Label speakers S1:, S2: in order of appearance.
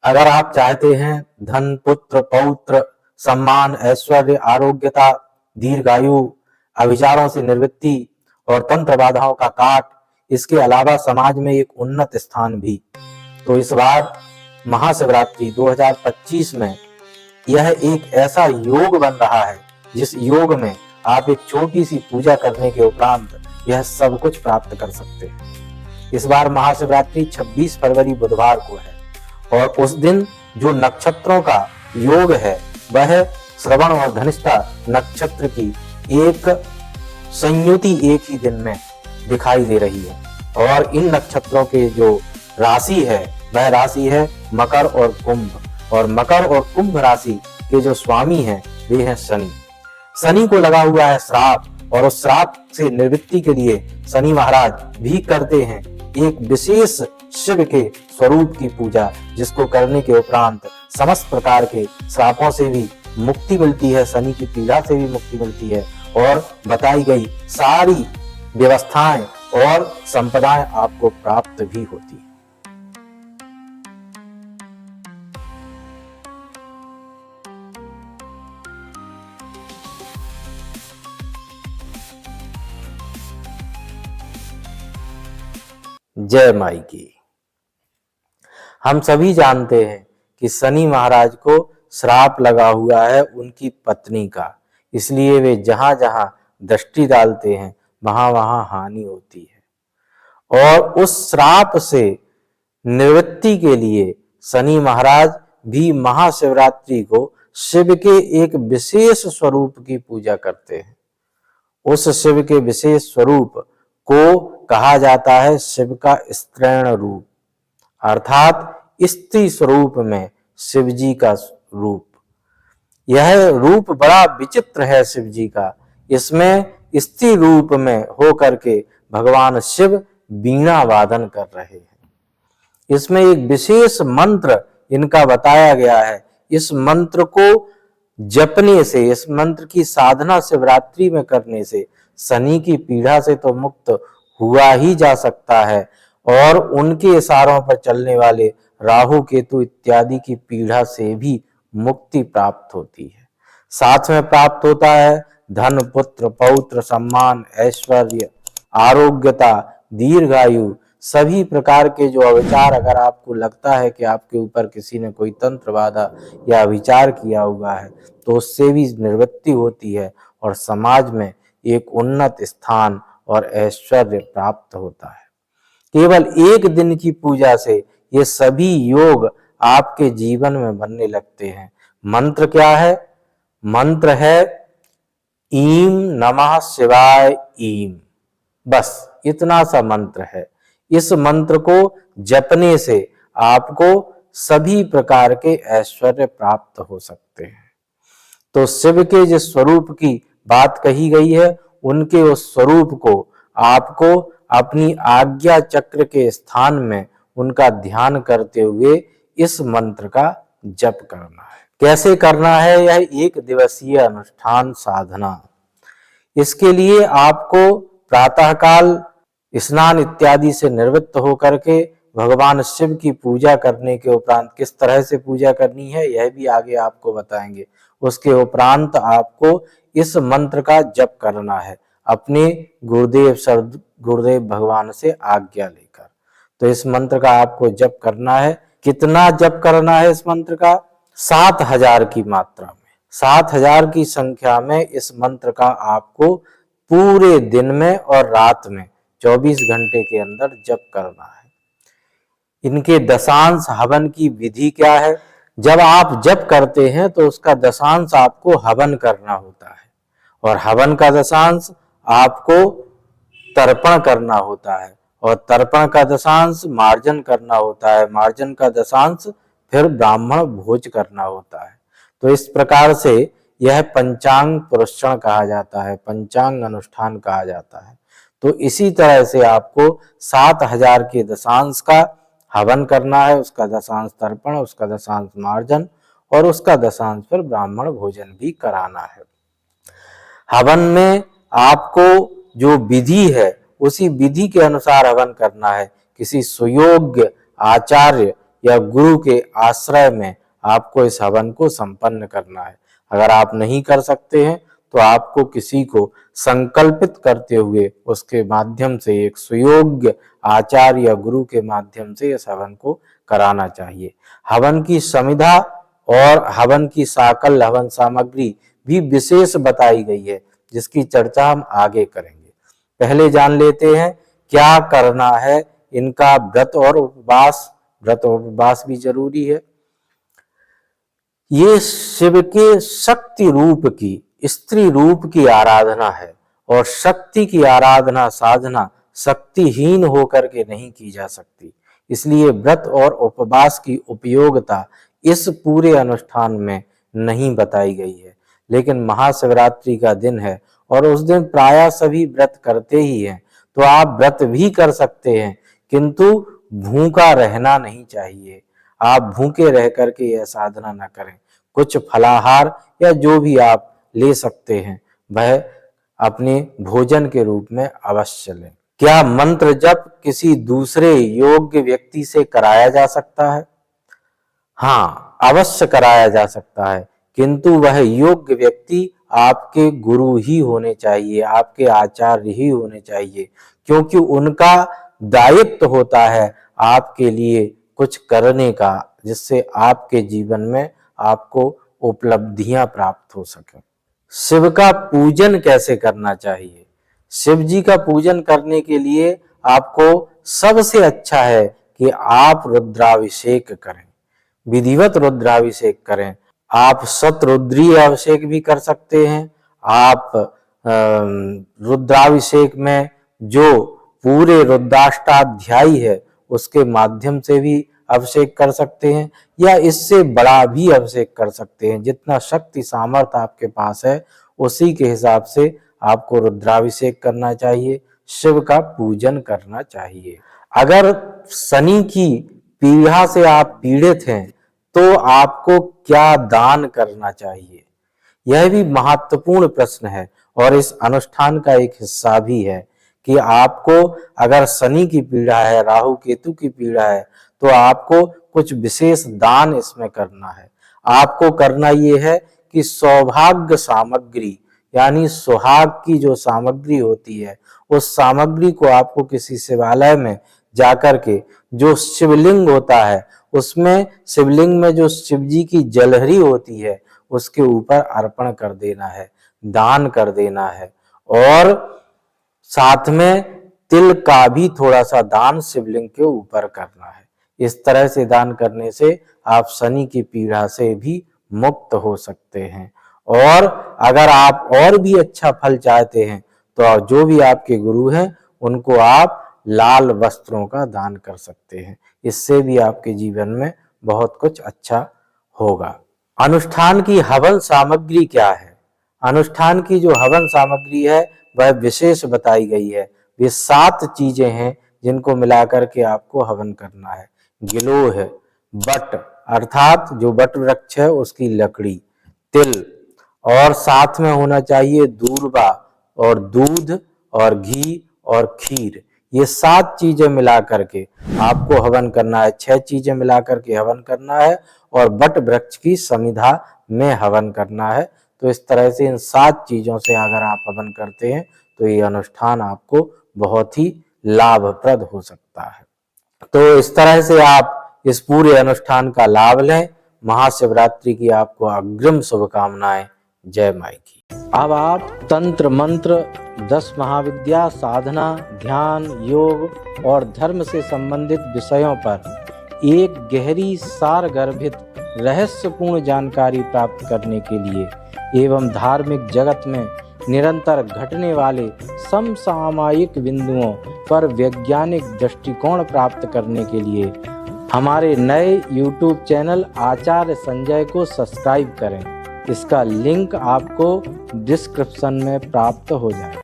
S1: अगर आप चाहते हैं धन, पुत्र, पौत्र, सम्मान, ऐश्वर्य, आरोग्यता, दीर्घायु, अविचारों से निवृत्ति और तंत्र बाधाओं का काट, इसके अलावा समाज में एक उन्नत स्थान भी, तो इस बार महाशिवरात्रि 2025 में यह एक ऐसा योग बन रहा है जिस योग में आप एक छोटी सी पूजा करने के उपरांत यह सब कुछ प्राप्त कर सकते हैं। इस बार महाशिवरात्रि 26 फरवरी बुधवार को है और उस दिन जो नक्षत्रों का योग है वह श्रवण और धनिष्ठा नक्षत्र की एक संयुति एक ही दिन में दिखाई दे रही है और इन नक्षत्रों के जो राशि है वह राशि है मकर और कुंभ, और मकर और कुंभ राशि के जो स्वामी हैं वे हैं शनि। शनि को लगा हुआ है श्राप और उस श्राप से निवृत्ति के लिए शनि महाराज भी करते हैं एक विशेष शिव के स्वरूप की पूजा, जिसको करने के उपरांत समस्त प्रकार के श्रापों से भी मुक्ति मिलती है, शनि की पीड़ा से भी मुक्ति मिलती है और बताई गई सारी व्यवस्थाएं और संपदाएं आपको प्राप्त भी होती है। जय माई की। हम सभी जानते हैं कि शनि महाराज को श्राप लगा हुआ है उनकी पत्नी का, इसलिए वे जहां जहां दृष्टि डालते हैं वहां वहां हानि होती है और उस श्राप से निवृत्ति के लिए शनि महाराज भी महाशिवरात्रि को शिव के एक विशेष स्वरूप की पूजा करते हैं। उस शिव के विशेष स्वरूप को कहा जाता है शिव का स्त्रैण रूप, अर्थात स्त्री स्वरूप में शिव जी का रूप। यह रूप बड़ा विचित्र है शिव जी का। इसमें स्त्री रूप में होकर के भगवान शिव वीणा वादन कर रहे हैं। इसमें एक विशेष मंत्र इनका बताया गया है। इस मंत्र को जपने से, इस मंत्र की साधना शिवरात्रि में करने से शनि की पीड़ा से तो मुक्त हुआ ही जा सकता है और उनके इशारों पर चलने वाले राहु केतु इत्यादि की पीड़ा से भी मुक्ति प्राप्त होती है। साथ में प्राप्त होता है धन, पुत्र, पौत्र, सम्मान, ऐश्वर्य, आरोग्यता, दीर्घायु, सभी प्रकार के जो अविचार, अगर आपको लगता है कि आपके ऊपर किसी ने कोई तंत्र बाधा या विचार किया हुआ है तो उससे भी निवृत्ति होती है और समाज में एक उन्नत स्थान और ऐश्वर्य प्राप्त होता है। केवल एक दिन की पूजा से ये सभी योग आपके जीवन में बनने लगते हैं। मंत्र क्या है? मंत्र है ईम नमः शिवाय ईम, बस इतना सा मंत्र है। इस मंत्र को जपने से आपको सभी प्रकार के ऐश्वर्य प्राप्त हो सकते हैं। तो शिव के जिस स्वरूप की बात कही गई है उनके उस स्वरूप को आपको अपनी आज्ञा चक्र के स्थान में उनका ध्यान करते हुए इस मंत्र का जप करना है। कैसे करना है? यह एक दिवसीय अनुष्ठान साधना। इसके लिए आपको प्रातःकाल स्नान इत्यादि से निवृत्त होकर के भगवान शिव की पूजा करने के उपरांत किस तरह से पूजा करनी है यह भी आगे आपको बताएंगे। उसके उपरांत आपको इस मंत्र का जप करना है अपने गुरुदेव भगवान से आज्ञा लेकर। तो इस मंत्र का आपको जप करना है। कितना जप करना है इस मंत्र का? 7000 की मात्रा में, 7000 की संख्या में इस मंत्र का आपको पूरे दिन में और रात में 24 घंटे के अंदर जप करना है। इनके दशांश हवन की विधि क्या है? जब आप जप करते हैं तो उसका दशांश आपको हवन करना होता है और हवन का दशांश आपको तर्पण करना होता है और तर्पण का दशांश मार्जन करना होता है, मार्जन का दशांश फिर ब्राह्मण भोज करना होता है। तो इस प्रकार से यह पंचांग पुरस्कार कहा जाता है, पंचांग अनुष्ठान कहा जाता है। तो इसी तरह से आपको 7000 के दशांश का हवन करना है, उसका दशांश तर्पण, उसका दशांश मार्जन और उसका दशांश फिर ब्राह्मण भोजन भी कराना है। हवन में आपको जो विधि है उसी विधि के अनुसार हवन करना है। किसी सुयोग्य आचार्य या गुरु के आश्रय में आपको इस हवन को संपन्न करना है। अगर आप नहीं कर सकते हैं तो आपको किसी को संकल्पित करते हुए उसके माध्यम से, एक सुयोग्य आचार्य या गुरु के माध्यम से इस हवन को कराना चाहिए। हवन की समिधा और हवन की साकल हवन सामग्री भी विशेष बताई गई है, जिसकी चर्चा हम आगे करेंगे। पहले जान लेते हैं क्या करना है इनका व्रत और उपवास। व्रत और उपवास भी जरूरी है। ये शिव के शक्ति रूप की, स्त्री रूप की आराधना है और शक्ति की आराधना साधना शक्तिहीन होकर के नहीं की जा सकती। इसलिए व्रत और उपवास की उपयोगिता इस पूरे अनुष्ठान में नहीं बताई गई है। लेकिन महाशिवरात्रि का दिन है और उस दिन प्रायः सभी व्रत करते ही हैं, तो आप व्रत भी कर सकते हैं, किंतु भूखा रहना नहीं चाहिए। आप भूखे रह करके यह साधना न करें। कुछ फलाहार या जो भी आप ले सकते हैं वह अपने भोजन के रूप में अवश्य लें। क्या मंत्र जप किसी दूसरे योग्य व्यक्ति से कराया जा सकता है? हाँ, अवश्य कराया जा सकता है, किंतु वह योग्य व्यक्ति आपके गुरु ही होने चाहिए, आपके आचार्य ही होने चाहिए, क्योंकि उनका दायित्व होता है आपके लिए कुछ करने का, जिससे आपके जीवन में आपको उपलब्धियां प्राप्त हो सके। शिव का पूजन कैसे करना चाहिए? शिव जी का पूजन करने के लिए आपको सबसे अच्छा है कि आप रुद्राभिषेक करें, विधिवत रुद्राभिषेक करें। आप शतरुद्रीय अभिषेक भी कर सकते हैं। आप रुद्राभिषेक में जो पूरे रुद्राष्टाध्यायी है उसके माध्यम से भी अभिषेक कर सकते हैं, या इससे बड़ा भी अभिषेक कर सकते हैं। जितना शक्ति सामर्थ्य आपके पास है उसी के हिसाब से आपको रुद्राभिषेक करना चाहिए, शिव का पूजन करना चाहिए। अगर शनि की पीड़ा से आप पीड़ित हैं तो आपको क्या दान करना चाहिए? यह भी महत्वपूर्ण प्रश्न है और इस अनुष्ठान का एक हिस्सा भी है कि आपको अगर शनि की पीड़ा है, राहु केतु की पीड़ा है, तो आपको कुछ विशेष दान इसमें करना है। आपको करना ये है कि सौभाग्य सामग्री यानी सुहाग की जो सामग्री होती है उस सामग्री को आपको किसी शिवालय में जाकर के, जो शिवलिंग होता है उसमें, शिवलिंग में जो शिव जी की जलहरी होती है उसके ऊपर अर्पण कर देना है, दान कर देना है। और साथ में तिल का भी थोड़ा सा दान शिवलिंग के ऊपर करना है। इस तरह से दान करने से आप शनि की पीड़ा से भी मुक्त हो सकते हैं। और अगर आप और भी अच्छा फल चाहते हैं तो जो भी आपके गुरु हैं उनको आप लाल वस्त्रों का दान कर सकते हैं। इससे भी आपके जीवन में बहुत कुछ अच्छा होगा। अनुष्ठान की हवन सामग्री क्या है? अनुष्ठान की जो हवन सामग्री है वह विशेष बताई गई है। वे 7 चीजें हैं जिनको मिलाकर के आपको हवन करना है। गिलोय, बट अर्थात जो बट वृक्ष है उसकी लकड़ी, तिल, और साथ में होना चाहिए दूर्वा और दूध और घी और खीर। ये 7 चीजें मिला करके आपको हवन करना है। 6 चीजें मिला करके हवन करना है और बट वृक्ष की समिधा में हवन करना है। तो इस तरह से इन 7 चीजों से अगर आप हवन करते हैं तो ये अनुष्ठान आपको बहुत ही लाभप्रद हो सकता है। तो इस तरह से आप इस पूरे अनुष्ठान का लाभ लें। महाशिवरात्रि की आपको अग्रिम शुभकामनाएं। जय माई की। अब आप तंत्र मंत्र, 10 महाविद्या, साधना, ध्यान, योग और धर्म से संबंधित विषयों पर एक गहरी सारगर्भित रहस्यपूर्ण जानकारी प्राप्त करने के लिए एवं धार्मिक जगत में निरंतर घटने वाले समसामयिक बिंदुओं पर वैज्ञानिक दृष्टिकोण प्राप्त करने के लिए हमारे नए YouTube चैनल आचार्य संजय को सब्सक्राइब करें। इसका लिंक आपको डिस्क्रिप्शन में प्राप्त हो जाए।